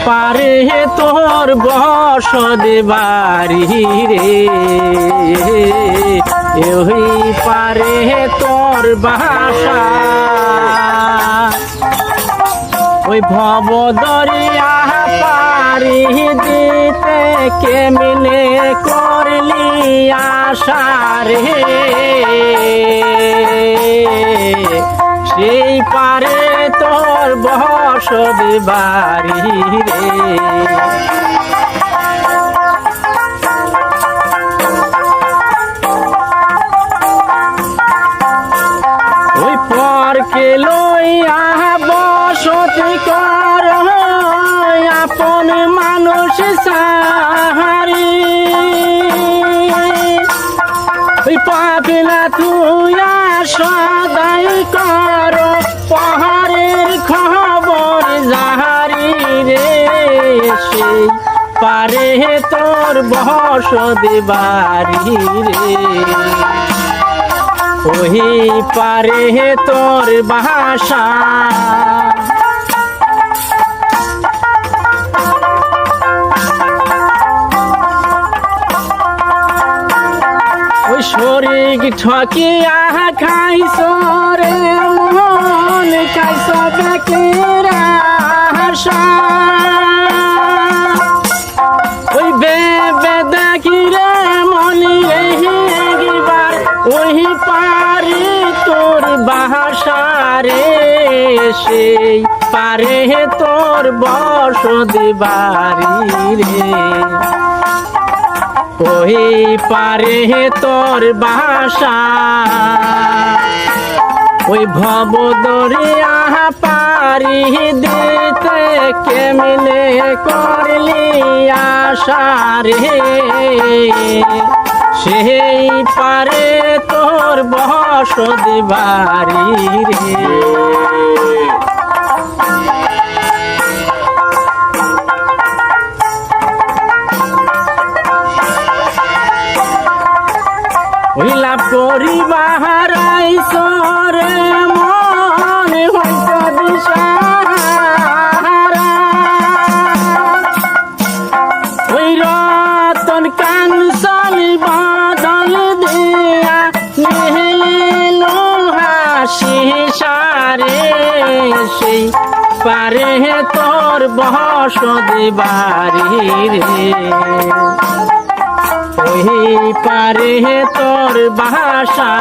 পারে তোর বসত বাড়ি রে, ওই পারে তোর বাসা। ওই ভব দরিয়া পারি দিতে কেমনে করলি আশা রে, সেই পারে তোর বসত বাড়ি রে। ওই পরকে লইয়া বসতি কর আপন মানুষ সাহারি, ওই পাপিলা তুইয়া সদাই কর পাহাড়ের খবর জাহারি রে, সেই পারে তোর বসত বাড়ি রে, ওই পারে তোর বাসা। ওই শরীর ঠকিয়া খাইছ রে মন, খাইছ বেকের আশা। ওই বেবে দেখি রে মনি রেহিবার, ওই পারে তোর বাসা রে, সেই পারে তোর বসত বাড়ি রে, ওই পারে তোর বাসা। ওই ভব দরিয়া পারি দিতে কেমনে করলি আশা রে, সেই পারে তোর বসত বাড়ি রে। ওই লাভ করিবার আইসরে মন হইত দিশাহারা, ওই রতন কাঞ্চন বদল দিয়া নিহিল হাসি সারে, সেই পারে তোর বসত বাড়ি রে, ওই পারে তোর বাসা।